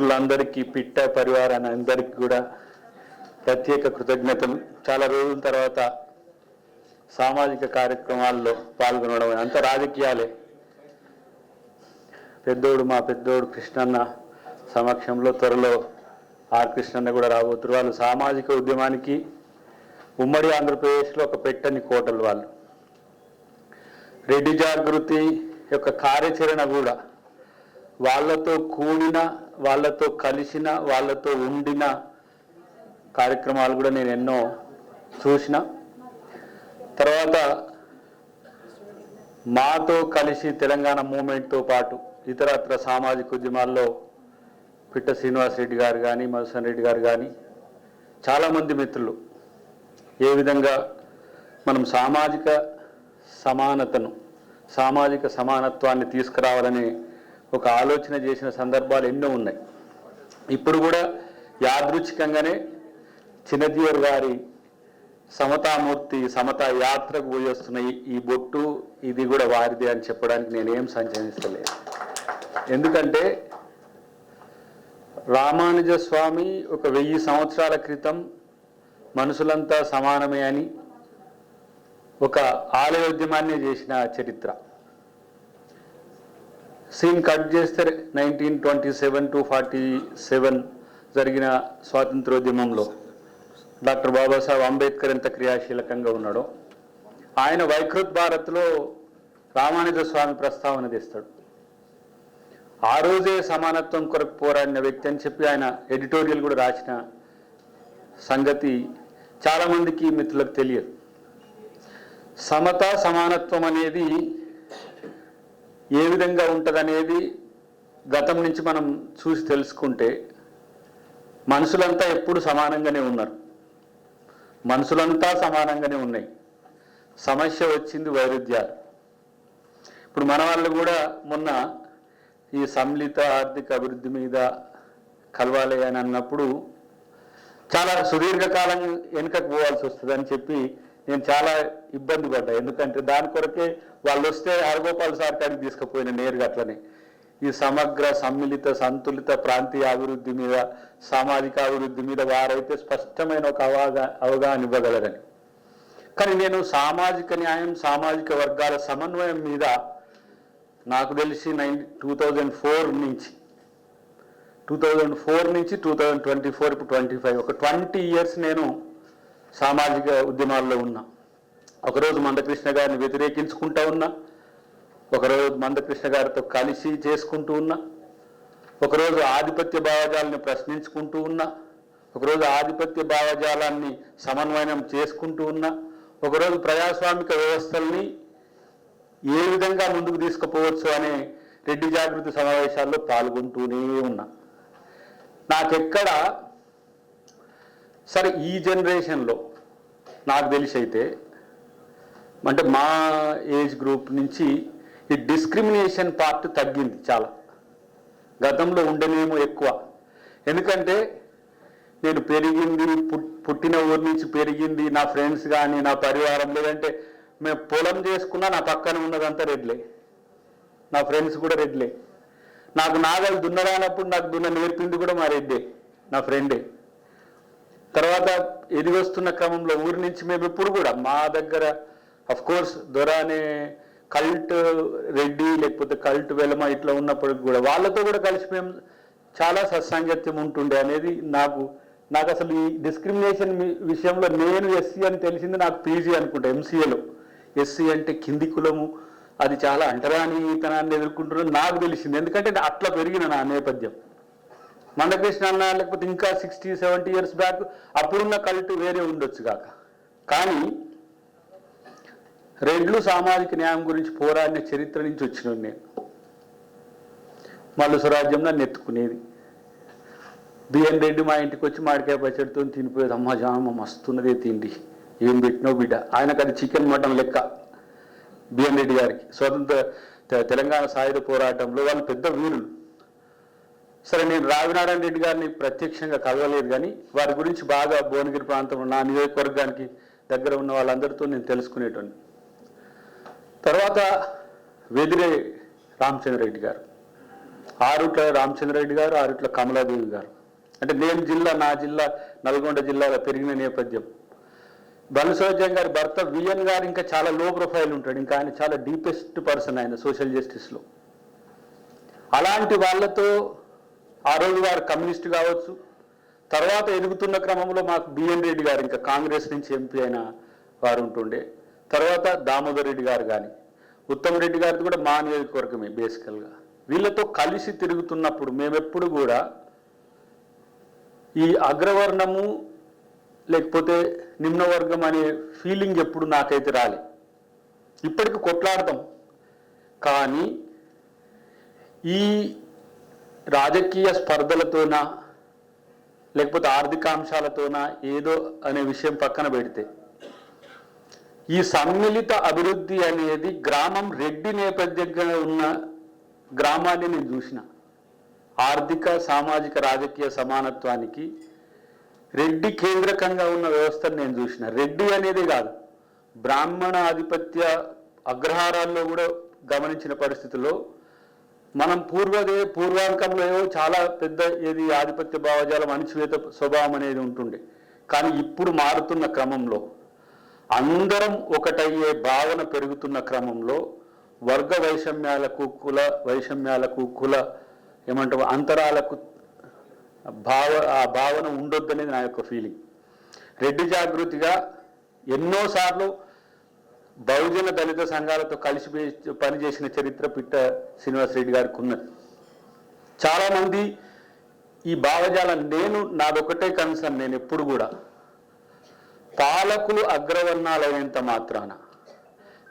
మిత్రులందరికీ పిట్ట పరివారాన్ని అందరికీ కూడా ప్రత్యేక కృతజ్ఞతలు. చాలా రోజుల తర్వాత సామాజిక కార్యక్రమాల్లో పాల్గొనడం అంత రాజకీయాలే. మా పెద్దోడు కృష్ణన్న సమక్షంలో త్వరలో ఆర్ కృష్ణన్న కూడా రాబోతున్నారు. వాళ్ళు సామాజిక ఉద్యమానికి ఉమ్మడి ఆంధ్రప్రదేశ్లో ఒక పెట్టని కోటలు. వాళ్ళు రెడ్డి జాగృతి యొక్క కార్యాచరణ కూడా వాళ్ళతో కూడిన, వాళ్ళతో కలిసిన, వాళ్ళతో ఉండిన కార్యక్రమాలు కూడా నేను ఎన్నో చూసిన. తర్వాత మాతో కలిసి తెలంగాణ మూమెంట్తో పాటు ఇతరత్ర సామాజిక ఉద్యమాల్లో పిట్ట శ్రీనివాసరెడ్డి గారు కానీ, మధుసూదన్ రెడ్డి గారు కానీ చాలామంది మిత్రులు ఏ విధంగా మనం సామాజిక సమానతను, సామాజిక సమానత్వాన్ని తీసుకురావాలని ఒక ఆలోచన చేసిన సందర్భాలు ఎన్నో ఉన్నాయి. ఇప్పుడు కూడా యాదృచ్ఛికంగానే చిన్నజీవర్ గారి సమతామూర్తి సమతా యాత్రకు పోయి వస్తున్న ఈ బొట్టు ఇది కూడా వారిదే అని చెప్పడానికి నేనేం సంచయిస్తలేదు. ఎందుకంటే రామానుజ స్వామి ఒక 1000 సంవత్సరాల క్రితం మనుషులంతా సమానమే అని ఒక ఆలయోద్యమాన్ని చేసిన చరిత్ర. సీన్ కట్ చేస్తే 1927 to 47 జరిగిన స్వాతంత్రోద్యమంలో డాక్టర్ బాబాసాహెబ్ అంబేద్కర్ ఎంత క్రియాశీలకంగా ఉన్నాడో ఆయన వైకృత్ భారత్లో రామానుజ స్వామి ప్రస్తావన తెస్తాడు. ఆ రోజే సమానత్వం కొరకు పోరాడిన వ్యక్తి అని చెప్పి ఆయన ఎడిటోరియల్ కూడా రాసిన సంగతి చాలామందికి మిత్రులకు తెలియదు. సమత సమానత్వం అనేది ఏ విధంగా ఉంటుందనేది గతం నుంచి మనం చూసి తెలుసుకుంటే మనుషులంతా ఎప్పుడు సమానంగానే ఉన్నారు, మనుషులంతా సమానంగానే ఉన్నాయి. సమస్య వచ్చింది వైరుధ్యాలు. ఇప్పుడు మన వాళ్ళు కూడా మొన్న ఈ సమ్మిళిత ఆర్థిక అభివృద్ధి మీద కలవాలి అని అన్నప్పుడు చాలా సుదీర్ఘకాలం వెనుకకు పోవాల్సి వస్తుంది అని చెప్పి నేను చాలా ఇబ్బంది పడ్డా. ఎందుకంటే దాని కొరకే వాళ్ళు వస్తే హరగోపాల్ సార్ కాడికి తీసుకుపోయిన నేరుగా. అట్లనే ఈ సమగ్ర సమ్మిళిత సంతులిత ప్రాంతీయ అభివృద్ధి మీద, సామాజిక అభివృద్ధి మీద వారైతే స్పష్టమైన ఒక అవగాహన ఇవ్వగలరని. కానీ నేను సామాజిక న్యాయం, సామాజిక వర్గాల సమన్వయం మీద నాకు తెలిసి 2004 నుంచి 2024 ఇప్పుడు 25 ఒక 20 years నేను సామాజిక ఉద్యమాల్లో ఉన్నా. ఒకరోజు మందకృష్ణ గారిని వ్యతిరేకించుకుంటూ ఉన్నా, ఒకరోజు మందకృష్ణ గారితో కలిసి చేసుకుంటూ ఉన్నా, ఒకరోజు ఆధిపత్య భావజాలాన్ని ప్రశ్నించుకుంటూ ఉన్నా, ఒకరోజు ఆధిపత్య భావజాలాన్ని సమన్వయం చేసుకుంటూ ఉన్నా, ఒకరోజు ప్రజాస్వామిక వ్యవస్థల్ని ఏ విధంగా ముందుకు తీసుకుపోవచ్చు అనే రెడ్డి జాగృతి సమావేశాల్లో పాల్గొంటూనే ఉన్నా. నాకెక్కడ సరే ఈ జనరేషన్లో నాకు తెలిసి అయితే అంటే మా ఏజ్ గ్రూప్ నుంచి ఈ డిస్క్రిమినేషన్ పార్ట్ తగ్గింది చాలా. గతంలో ఉండనేమో ఎక్కువ. ఎందుకంటే నేను పెరిగింది, పుట్టిన ఊరి నుంచి పెరిగింది, నా ఫ్రెండ్స్ కానీ నా పరివారం, లేదంటే మేము పొలం చేసుకున్నా నా పక్కన ఉన్నదంతా రెడ్లే, నా ఫ్రెండ్స్ కూడా రెడ్లే. నాకు నాగలు దున్నరానప్పుడు నాకు దున్న నేర్పింది కూడా మా రెడ్డే, నా ఫ్రెండే. తర్వాత ఎదిగొస్తున్న క్రమంలో ఊరి నుంచి మేము ఇప్పుడు కూడా మా దగ్గర అఫ్కోర్స్ దొర అనే కల్ట్ రెడ్డి లేకపోతే కల్ట్ వెలమ ఇట్లా ఉన్నప్పటికి కూడా వాళ్ళతో కూడా కలిసి మేము చాలా సత్సాంగత్యం ఉంటుండే అనేది నాకు అసలు ఈ డిస్క్రిమినేషన్ విషయంలో నేను ఎస్సీ అని తెలిసింది నాకు పీజీ అనుకుంటా, ఎంసీఏలో. ఎస్సీ అంటే కింది కులము, అది చాలా అంటరానితనాన్ని ఎదుర్కొంటున్నది నాకు తెలిసింది. ఎందుకంటే అట్లా పెరిగిన నా నేపథ్యం. మందకృష్ణ అన్న లేకపోతే ఇంకా 60-70 years బ్యాక్ అప్పుడున్న కల్ట్ వేరే ఉండొచ్చు కాక. కానీ రెడ్లు సామాజిక న్యాయం గురించి పోరాడిన చరిత్ర నుంచి వచ్చిన నేను. మల్లు స్వరాజ్యం నన్ను ఎత్తుకునేది. బిఎన్ రెడ్డి మా ఇంటికి వచ్చి మామిడికాయ పచ్చడితో తినిపోయేది. అమ్మ జామ మస్తున్నదే తిండి, ఏం పెట్టినో బిడ్డ. ఆయనకు అది చికెన్ మటన్ లెక్క. బిఎన్ రెడ్డి గారికి స్వతంత్ర తెలంగాణ సాయుధ పోరాటంలో వాళ్ళు పెద్ద వీరులు. సరే నేను రావినారాయణ రెడ్డి గారిని ప్రత్యక్షంగా కలవలేదు, కానీ వారి గురించి బాగా భువనగిరి ప్రాంతంలో నా నియోజకవర్గానికి దగ్గర ఉన్న వాళ్ళందరితో నేను తెలుసుకునేటోని. తర్వాత వెదిరే రామచంద్రరెడ్డి గారు ఆరుట్ల రామచంద్రరెడ్డి గారు, ఆరుట్ల కమలాదేవి గారు. అంటే నా జిల్లా నల్గొండ జిల్లాలో పెరిగిన నేపథ్యం. బన్సోజన్ గారి భర్త విఎన్ గారు ఇంకా చాలా లో ప్రొఫైల్ ఉంటాడు, ఇంకా ఆయన చాలా డీపెస్ట్ పర్సన్ ఆయన సోషల్ జస్టిస్లో. అలాంటి వాళ్ళతో ఆ రోజు వారు కమ్యూనిస్ట్ కావచ్చు, తర్వాత ఎదుగుతున్న క్రమంలో మాకు బిఎన్ రెడ్డి గారు ఇంకా కాంగ్రెస్ నుంచి ఎంపీ అయిన వారు ఉంటుండే, తర్వాత దామోదర్ రెడ్డి గారు కానీ, ఉత్తమ్ రెడ్డి గారిది కూడా మా నియోజకవర్గమే బేసికల్గా. వీళ్ళతో కలిసి తిరుగుతున్నప్పుడు మేమెప్పుడు కూడా ఈ అగ్రవర్ణము లేకపోతే నిమ్నవర్గం అనే ఫీలింగ్ ఎప్పుడు నాకైతే రాలే. ఇప్పటికి కొట్లాడతాం, కానీ ఈ రాజకీయ స్పర్ధలతోనా లేకపోతే ఆర్థికాంశాలతోనా ఏదో అనే విషయం పక్కన పెడితే ఈ సమ్మిళిత అభివృద్ధి అనేది గ్రామం రెడ్డి నేపథ్యంగా ఉన్న గ్రామాన్ని నేను చూసిన. ఆర్థిక సామాజిక రాజకీయ సమానత్వానికి రెడ్డి కేంద్రకంగా ఉన్న వ్యవస్థను నేను చూసిన. రెడ్డి అనేది కాదు, బ్రాహ్మణ ఆధిపత్య అగ్రహారాల్లో కూడా గమనించిన పరిస్థితుల్లో మనం పూర్వాంకంలో చాలా పెద్ద ఏది ఆధిపత్య భావజాలం అణచివేత స్వభావం అనేది ఉంటుండే. కానీ ఇప్పుడు మారుతున్న క్రమంలో అందరం ఒకటయ్యే భావన పెరుగుతున్న క్రమంలో వర్గ వైషమ్యాలకు కుల వైషమ్యాలకు కుల ఏమంటారు అంతరాలకు ఆ భావన ఉండొద్దనేది నా యొక్క ఫీలింగ్. రెడ్డి జాగృతిగా ఎన్నోసార్లు బహుజన దళిత సంఘాలతో కలిసి పనిచేసిన చరిత్ర పిట్ట శ్రీనివాసరెడ్డి గారికి ఉన్నది. చాలామంది ఈ భావజాలం నాదొకటే కన్సర్న్, నేను ఎప్పుడు కూడా పాలకులు అగ్రవర్ణాలైనంత మాత్రాన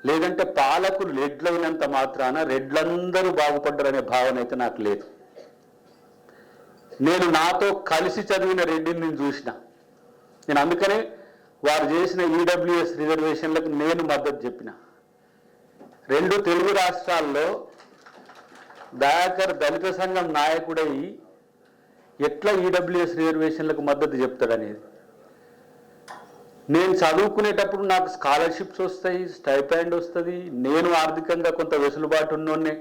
లేదంటే పాలకులు రెడ్లైనంత మాత్రాన రెడ్లందరూ బాగుపడ్డారనే భావన అయితే నాకు లేదు. నేను నాతో కలిసి చదివిన రెడ్డిని నేను చూసిన. నేను అందుకనే వారు చేసిన ఈడబ్ల్యూఎస్ రిజర్వేషన్లకు నేను మద్దతు చెప్పిన. 2 తెలుగు రాష్ట్రాల్లో దయాకర్ దళిత సంఘం నాయకుడై ఎట్లా ఈడబ్ల్యూఎస్ రిజర్వేషన్లకు మద్దతు చెప్తాడనేది. నేను చదువుకునేటప్పుడు నాకు స్కాలర్షిప్స్ వస్తాయి, స్టైపెండ్ వస్తుంది, నేను ఆర్థికంగా కొంత వెసులుబాటు ఉన్నోన్నే,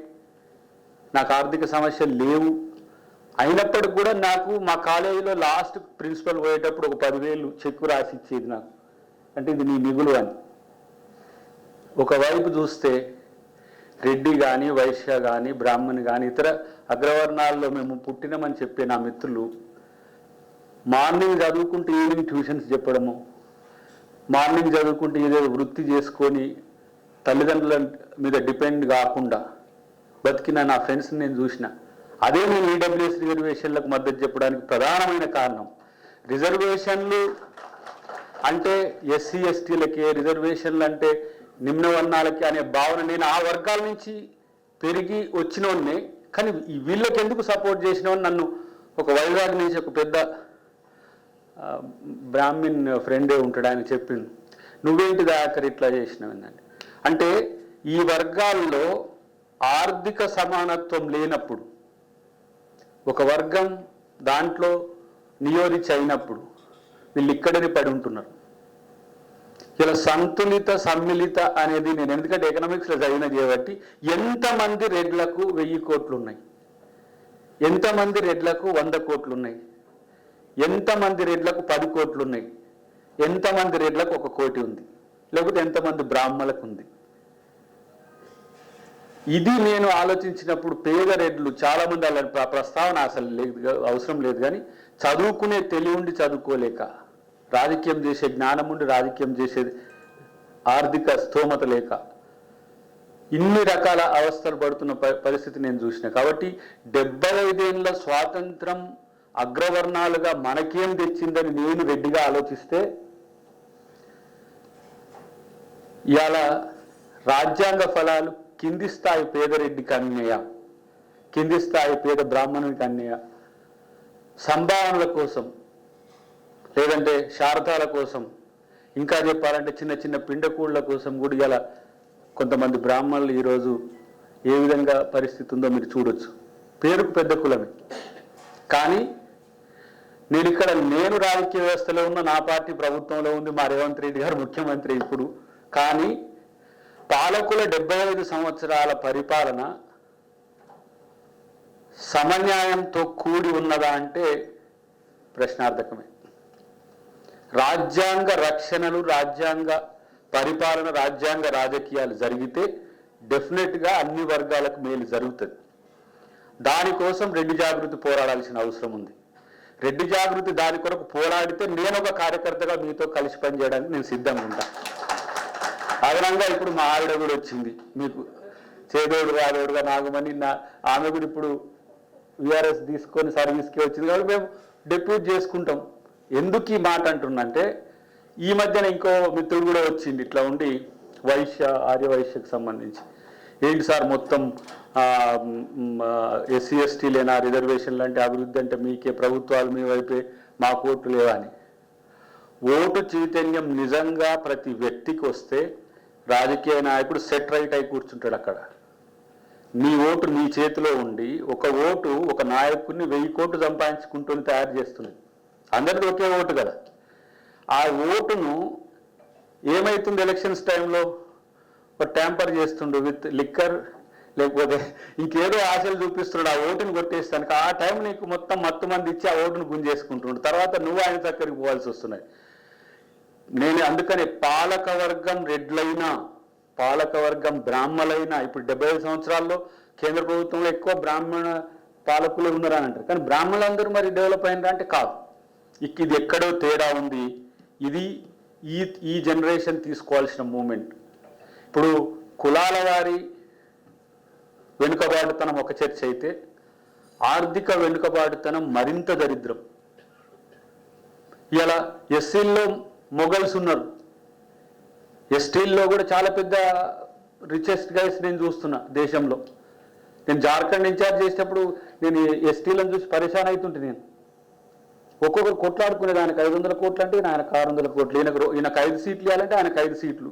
నాకు ఆర్థిక సమస్యలు లేవు. అయినప్పటికి కూడా నాకు మా కాలేజీలో లాస్ట్ ప్రిన్సిపల్ పోయేటప్పుడు ఒక 10,000 చెక్కు రాసి ఇచ్చేది నాకు. అంటే ఇది నీ మిగులు అని. ఒకవైపు చూస్తే రెడ్డి కానీ వైశ్య కానీ బ్రాహ్మణి కానీ ఇతర అగ్రవర్ణాల్లో మేము పుట్టినామని చెప్పే నా మిత్రులు మార్నింగ్ చదువుకుంటూ ఈవినింగ్ ట్యూషన్స్ చెప్పడము, మార్నింగ్ చదువుకుంటూ ఏదో వృత్తి చేసుకొని తల్లిదండ్రుల మీద డిపెండ్ కాకుండా బతికిన నా ఫ్రెండ్స్ని నేను చూసిన. అదే నేను ఈడబ్ల్యూఎస్ రిజర్వేషన్లకు మద్దతు చెప్పడానికి ప్రధానమైన కారణం. రిజర్వేషన్లు అంటే ఎస్సీ ఎస్టీలకి, రిజర్వేషన్లు అంటే నిమ్న వర్ణాలకి అనే భావన నేను ఆ వర్గాల నుంచి పెరిగి వచ్చినోన్నే. కానీ వీళ్ళకి ఎందుకు సపోర్ట్ చేసినవని నన్ను ఒక వైజాగ్ నుంచి ఒక పెద్ద బ్రాహ్మిన్ ఫ్రెండే ఉంటాడు, ఆయన చెప్పింది, నువ్వేంటి దాకర్ ఇట్లా చేసినావు అంటే ఈ వర్గాల్లో ఆర్థిక సమానత్వం లేనప్పుడు, ఒక వర్గం దాంట్లో నియోజించి అయినప్పుడు వీళ్ళు ఇక్కడనే పడి ఉంటున్నారు. ఇలా సంతులిత సమ్మిళిత అనేది నేను ఎందుకంటే ఎకనామిక్స్లో చదివిన చేయబట్టి ఎంతమంది రెడ్లకు 1000 కోట్లు ఉన్నాయి, ఎంతమంది రెడ్లకు 100 కోట్లు ఉన్నాయి, ఎంతమంది రెడ్లకు 10 కోట్లు ఉన్నాయి, ఎంతమంది రెడ్లకు 1 కోటి ఉంది, లేకపోతే ఎంతమంది బ్రాహ్మణులకు ఉంది. ఇది నేను ఆలోచించినప్పుడు పేద రెడ్లు చాలామంది అలాంటి ప్రస్తావన అసలు లేదు, అవసరం లేదు. కానీ చదువుకునే తెలివి ఉండి చదువుకోలేక, రాజకీయం చేసే జ్ఞానం ఉండి రాజకీయం చేసే ఆర్థిక స్థోమత లేక ఇన్ని రకాల అవస్థలు పడుతున్న పరిస్థితి నేను చూసిన. కాబట్టి 75 ఏళ్ళ స్వాతంత్రం అగ్రవర్ణాలుగా మనకేం తెచ్చిందని నేను రెడ్డిగా ఆలోచిస్తే, ఇవాళ రాజ్యాంగ ఫలాలు కింది స్థాయి పేదరెడ్డికి అన్యాయ, కింది స్థాయి పేద బ్రాహ్మణునికి అన్యాయ, సంభావనల కోసం లేదంటే శారదాల కోసం, ఇంకా చెప్పాలంటే చిన్న చిన్న పిండకూళ్ళ కోసం కూడా ఇలా కొంతమంది బ్రాహ్మణులు ఈరోజు ఏ విధంగా పరిస్థితి ఉందో మీరు చూడొచ్చు. పేరుకు పెద్ద కులమే, కానీ నేను రాజకీయ వ్యవస్థలో ఉన్న, నా పార్టీ ప్రభుత్వంలో ఉంది, మా రేవంత్ రెడ్డి గారు ముఖ్యమంత్రి ఇప్పుడు. కానీ పాలకుల 75 సంవత్సరాల పరిపాలన సమన్యాయంతో కూడి ఉన్నదా అంటే ప్రశ్నార్థకమే. రాజ్యాంగ రక్షణలు, రాజ్యాంగ పరిపాలన, రాజ్యాంగ రాజకీయాలు జరిగితే డెఫినెట్గా అన్ని వర్గాలకు మేలు జరుగుతుంది. దానికోసం రెడ్డి జాగృతి పోరాడాల్సిన అవసరం ఉంది. రెడ్డి జాగృతి దాని కొరకు పోరాడితే నేను ఒక కార్యకర్తగా మీతో కలిసి పనిచేయడానికి నేను సిద్ధంగా ఉంటా. అదనంగా ఇప్పుడు మా ఆవిడ కూడా వచ్చింది, మీకు చేదోడు రాదోడుగా నాగమని ఆమె కూడా ఇప్పుడు విఆర్ఎస్ తీసుకొని సర్వీస్కి వచ్చింది కాబట్టి మేము డెప్యూట్ చేసుకుంటాం. ఎందుకు ఈ మాట అంటున్నంటే, ఈ మధ్యన ఇంకో మిత్రుడు కూడా వచ్చింది ఇట్లా ఉండి ఆర్యవైశ్యకు సంబంధించి, ఏంటి సార్ మొత్తం ఎస్సీ ఎస్టీలేనా, రిజర్వేషన్లు అంటే అభివృద్ధి అంటే మీకే, ప్రభుత్వాలు మీ వైపే, మాకు ఓట్లు లేవా అని. ఓటు చైతన్యం నిజంగా ప్రతి వ్యక్తికి వస్తే రాజకీయ నాయకుడు సెట్ రైట్ అయి కూర్చుంటాడు అక్కడ. నీ ఓటు నీ చేతిలో ఉండి, ఒక ఓటు ఒక నాయకుడిని 1000 కోట్లు సంపాదించుకుంటూ తయారు చేస్తుంది. అందరికీ ఒకే ఓటు కదా. ఆ ఓటును ఏమవుతుంది ఎలక్షన్స్ టైంలో, ట్యాంపర్ చేస్తుండు విత్ లిక్కర్, లేకపోతే ఇంకేదో ఆశలు చూపిస్తున్నాడు, ఆ ఓటును కొట్టేస్తానికి. ఆ టైం నీకు మొత్తం మత్తు మంది ఇచ్చి ఆ ఓటును గుంజేసుకుంటుండు. తర్వాత నువ్వు ఆయన దగ్గరికి పోవాల్సి వస్తున్నాయి. నేను అందుకని పాలకవర్గం రెడ్లైనా, పాలకవర్గం బ్రాహ్మలైనా, ఇప్పుడు 75 సంవత్సరాల్లో కేంద్ర ప్రభుత్వంలో ఎక్కువ బ్రాహ్మణ పాలకులు ఉన్నారని అంటారు. కానీ బ్రాహ్మణులందరూ మరి డెవలప్ అయినరా అంటే కాదు. ఇది ఎక్కడో తేడా ఉంది. ఇది ఈ జనరేషన్ తీసుకోవాల్సిన మూమెంట్. ఇప్పుడు కులాల వారి వెనుకబాటుతనం ఒక చర్చ అయితే, ఆర్థిక వెనుకబాటుతనం మరింత దరిద్రం. ఇలా ఎస్సీల్లో మొఘల్స్ ఉన్నారు, ఎస్టీల్లో కూడా చాలా పెద్ద రిచెస్ట్ గైస్ నేను చూస్తున్నా దేశంలో. నేను జార్ఖండ్ ఇన్ఛార్జ్ చేసేటప్పుడు నేను ఎస్టీలను చూసి పరేషాన్ అవుతుంటే, నేను ఒక్కొక్కరు కొట్లాడుకునేదానికి 500 కోట్లు అంటే ఆయనకు 600 కోట్లు, ఈయనకు 5 సీట్లు ఇవ్వాలంటే ఆయనకు 5 సీట్లు.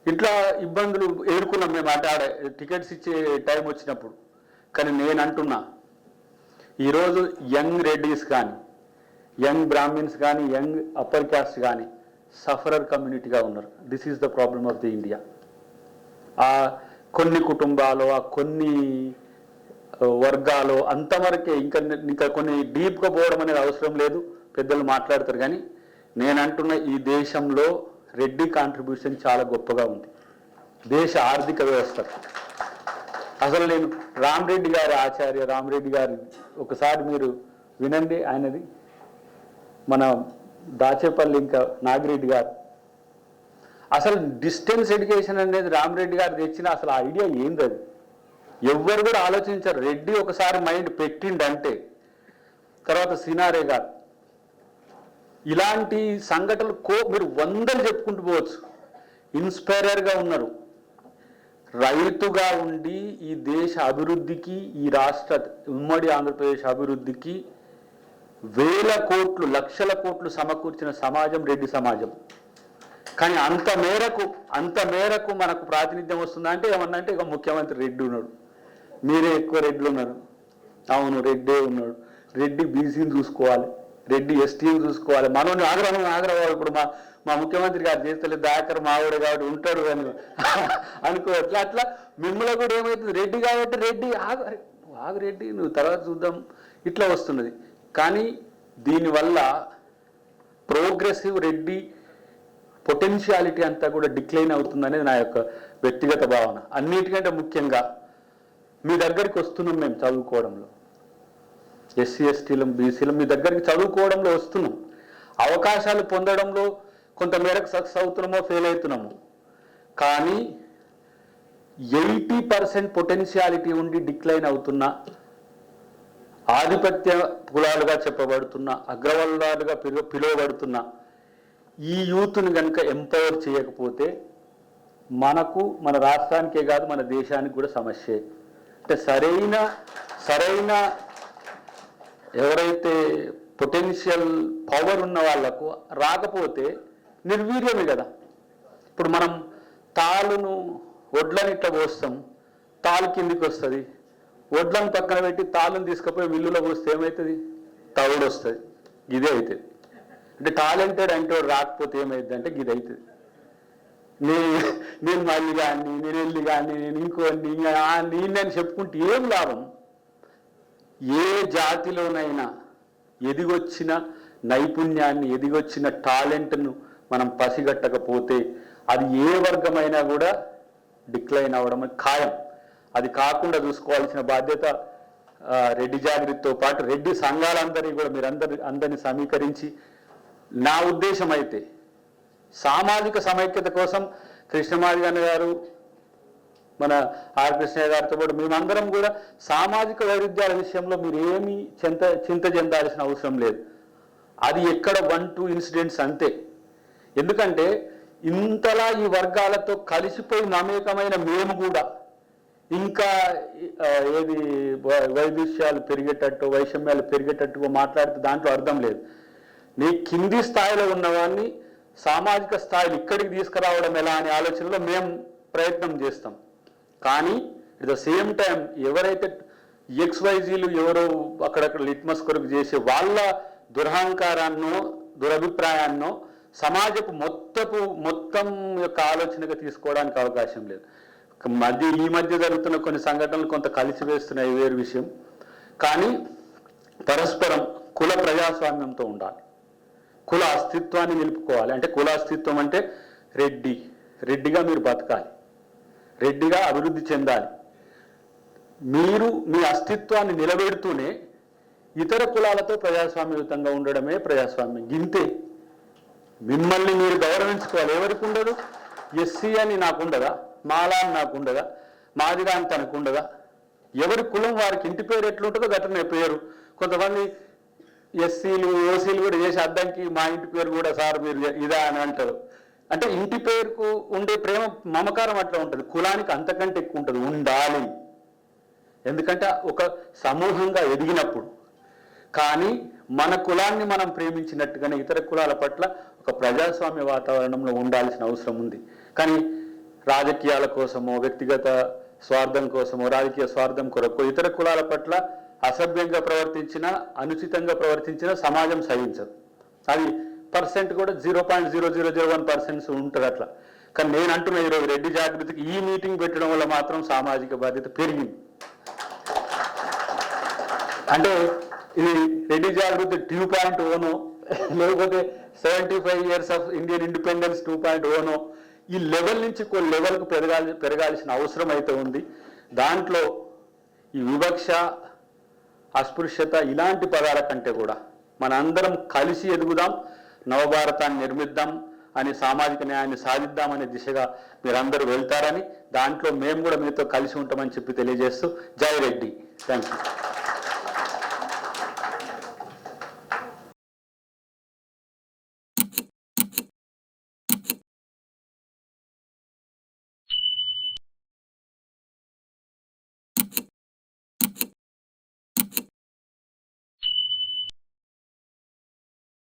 ఇట్లా ఇబ్బందులు ఎదుర్కొన్నాం మేము అంటే ఆడ టికెట్స్ ఇచ్చే టైం వచ్చినప్పుడు. కానీ నేను అంటున్నా, ఈరోజు యంగ్ రెడ్డీస్ కానీ, యంగ్ బ్రాహ్మిన్స్ కానీ, యంగ్ అప్పర్ క్యాస్ట్ కానీ సఫరర్ కమ్యూనిటీగా ఉన్నారు. This is the problem of the India. ఆ కొన్ని కుటుంబాలు, ఆ కొన్ని వర్గాలు అంతవరకే, ఇంకా కొన్ని డీప్గా పోవడం అనేది అవసరం లేదు, పెద్దలు మాట్లాడతారు. కానీ నేను అంటున్న ఈ దేశంలో రెడ్డి కాంట్రిబ్యూషన్ చాలా గొప్పగా ఉంది దేశ ఆర్థిక వ్యవస్థకు. అసలు నేను రామరెడ్డి గారి, ఆచార్య రామరెడ్డి గారి ఒకసారి మీరు వినండి ఆయనది, మన దాచేపల్లి ఇంకా నాగిరెడ్డి గారు. అసలు డిస్టెన్స్ ఎడ్యుకేషన్ అనేది రామరెడ్డి గారు తెచ్చిన అసలు ఐడియా ఏంది, అది ఎవ్వరు కూడా ఆలోచించారు. రెడ్డి ఒకసారి మైండ్ పెట్టిండంటే తర్వాత సినారే గారు, ఇలాంటి సంఘటనలు మీరు 100 చెప్పుకుంటూ పోవచ్చు. ఇన్స్పైరర్గా ఉన్నారు. రైతుగా ఉండి ఈ దేశ అభివృద్ధికి, ఈ రాష్ట్ర ఉమ్మడి ఆంధ్రప్రదేశ్ అభివృద్ధికి 1000 కోట్లు, లక్షల కోట్లు సమకూర్చిన సమాజం రెడ్డి సమాజం. కానీ అంత మేరకు మనకు ప్రాతినిధ్యం వస్తుందా అంటే ఏమన్నా అంటే, ఇక ముఖ్యమంత్రి రెడ్డి ఉన్నాడు, మీరే ఎక్కువ రెడ్లు ఉన్నారు. అవును, రెడ్డే ఉన్నాడు. రెడ్డి బీసీని చూసుకోవాలి, రెడ్డి ఎస్టీని చూసుకోవాలి. మనోని ఆగ్రహం ఇప్పుడు మా ముఖ్యమంత్రి గారు చేస్తలేదు, దాకర్ మావిడ కాబట్టి ఉంటాడు అని అనుకోవచ్చు. అట్లా మిమ్మల్ని కూడా ఏమవుతుంది, రెడ్డి కాబట్టి రెడ్డి ఆగు రెడ్డి నువ్వు తర్వాత చూద్దాం, ఇట్లా వస్తున్నది. కానీ దీనివల్ల ప్రోగ్రెసివ్ రెడ్డి పొటెన్షియాలిటీ అంతా కూడా డిక్లైన్ అవుతుందనేది నా యొక్క వ్యక్తిగత భావన. అన్నిటికంటే ముఖ్యంగా మీ దగ్గరికి వస్తున్నాం మేము చదువుకోవడంలో, ఎస్సీ ఎస్టీలం బీసీలం మీ దగ్గరికి చదువుకోవడంలో వస్తున్నాం. అవకాశాలు పొందడంలో కొంతమేరకు సక్సెస్ అవుతున్నామో ఫెయిల్ అవుతున్నాము. కానీ 80% పొటెన్షియాలిటీ ఉండి డిక్లైన్ అవుతున్న, ఆధిపత్య కులాలుగా చెప్పబడుతున్న, అగ్రవర్ణాలుగా పిలువబడుతున్న ఈ యూత్ని కనుక ఎంపవర్ చేయకపోతే మనకు, మన రాష్ట్రానికే కాదు మన దేశానికి కూడా సమస్యే. అంటే సరైన ఎవరైతే పొటెన్షియల్ పవర్ ఉన్న వాళ్లకు రాకపోతే నిర్వీర్యమే కదా. ఇప్పుడు మనం తాళ్ళను, వడ్లను ఇట్లా పోస్తాం, తాళ్ళు కిందికి వస్తుంది, వడ్లను పక్కన పెట్టి తాళ్ళను తీసుకుపోయి మిల్లులో పోస్తే ఏమవుతుంది, తవుడు వస్తుంది. ఇదే అవుతుంది. అంటే టాలెంటెడ్ అంటే రాకపోతే ఏమైంది అంటే ఇది అవుతుంది. నేను మళ్ళీ కానీ, నేను వెళ్ళి కానీ, నేను ఇంకో నేను చెప్పుకుంటే ఏం లాభం? ఏ జాతిలోనైనా ఎదిగొచ్చిన నైపుణ్యాన్ని, ఎదిగొచ్చిన టాలెంట్ను మనం పసిగట్టకపోతే అది ఏ వర్గమైనా కూడా డిక్లైన్ అవ్వడం ఖాయం. అది కాకుండా చూసుకోవాల్సిన బాధ్యత రెడ్డి జాగృతితో పాటు రెడ్డి సంఘాలందరినీ కూడా అందరినీ సమీకరించి, నా ఉద్దేశం అయితే సామాజిక సమైక్యత కోసం కృష్ణమాదిగన్న గారు, మన ఆర్ కృష్ణయ్య గారితో పాటు మేమందరం కూడా సామాజిక వైరుధ్యాల విషయంలో మీరు ఏమీ చింత చెందాల్సిన అవసరం లేదు. అది ఎక్కడ 1-2 ఇన్సిడెంట్స్ అంతే. ఎందుకంటే ఇంతలా ఈ వర్గాలతో కలిసిపోయి మమేకమైన మేము కూడా ఇంకా ఏది వైదుష్యాలు పెరిగేటట్టు, వైషమ్యాలు పెరిగేటట్టుగా మాట్లాడితే దాంట్లో అర్థం లేదు. నీ కింది స్థాయిలో ఉన్నవాన్ని సామాజిక స్థాయిలో ఇక్కడికి తీసుకురావడం ఎలా అనే ఆలోచనలో మేము ప్రయత్నం చేస్తాం. కానీ అట్ ద సేమ్ టైం ఎవరైతే XYZలు ఎవరో అక్కడక్కడ లిట్మస్ కొరకు చేసే వాళ్ళ దురహంకారాన్నో దురభిప్రాయాన్నో సమాజపు మొత్తం యొక్క ఆలోచనగా తీసుకోవడానికి అవకాశం లేదు. ఈ మధ్య జరుగుతున్న కొన్ని సంఘటనలు కొంత కలిసివేస్తున్నాయి, వేరు విషయం. కానీ పరస్పరం కుల ప్రజాస్వామ్యంతో ఉండాలి, కుల అస్తిత్వాన్ని నిలుపుకోవాలి. అంటే కుల అస్తిత్వం అంటే రెడ్డిగా మీరు బతకాలి, రెడ్డిగా అభివృద్ధి చెందాలి. మీరు మీ అస్తిత్వాన్ని నిలబెడుతూనే ఇతర కులాలతో ప్రజాస్వామ్యయుతంగా ఉండడమే ప్రజాస్వామ్యం. గింతే. మిమ్మల్ని మీరు గౌరవించుకోవాలి. ఎవరికి ఉండదు? ఎస్సీ అని నాకుండదా, మాలా అని నాకుండదా, మాదిగా అని తనకుండదా? ఎవరి కులం వారికి ఇంటి పేరు ఎట్లుంటుందో గట్టనే పేరు. కొంతమంది ఎస్సీలు ఓసీలు కూడా చేసి అద్దంకి మా ఇంటి పేరు కూడా సార్ మీరు ఇదా అని అంటారు. అంటే ఇంటి పేరుకు ఉండే ప్రేమ మమకారం అట్లా ఉంటుంది. కులానికి అంతకంటే ఎక్కువ ఉంటుంది, ఉండాలి. ఎందుకంటే ఒక సమూహంగా ఎదిగినప్పుడు. కానీ మన కులాన్ని మనం ప్రేమించినట్టుగానే ఇతర కులాల పట్ల ఒక ప్రజాస్వామ్య వాతావరణంలో ఉండాల్సిన అవసరం ఉంది. కానీ రాజకీయాల కోసమో, వ్యక్తిగత స్వార్థం కోసమో, రాజకీయ స్వార్థం కొరకు ఇతర కులాల పట్ల అసభ్యంగా ప్రవర్తించినా, అనుచితంగా ప్రవర్తించినా సమాజం సహించదు. అది పర్సెంట్ కూడా 0.0001% ఉంటుంది అట్లా. కానీ నేను అంటున్నా ఈరోజు రెడ్డి జాగృతికి ఈ మీటింగ్ పెట్టడం వల్ల మాత్రం సామాజిక బాధ్యత పెరిగింది. అంటే ఇది రెడ్డి జాగృతి 2.0నో లేకపోతే 75 years ఆఫ్ ఇండియన్ ఇండిపెండెన్స్ 2.0నో ఈ లెవెల్ నుంచి కొన్ని లెవెల్కు పెరగాల్సిన అవసరం అయితే ఉంది. దాంట్లో ఈ వివక్ష, అస్పృశ్యత ఇలాంటి పదాల కంటే కూడా మనందరం కలిసి ఎదుగుదాం, నవభారతాన్ని నిర్మిద్దాం అని, సామాజిక న్యాయాన్ని సాధిద్దామనే దిశగా మీరందరూ వెళ్తారని, దాంట్లో మేము కూడా మీతో కలిసి ఉంటామని చెప్పి తెలియజేస్తూ జై రెడ్డి. Thank you.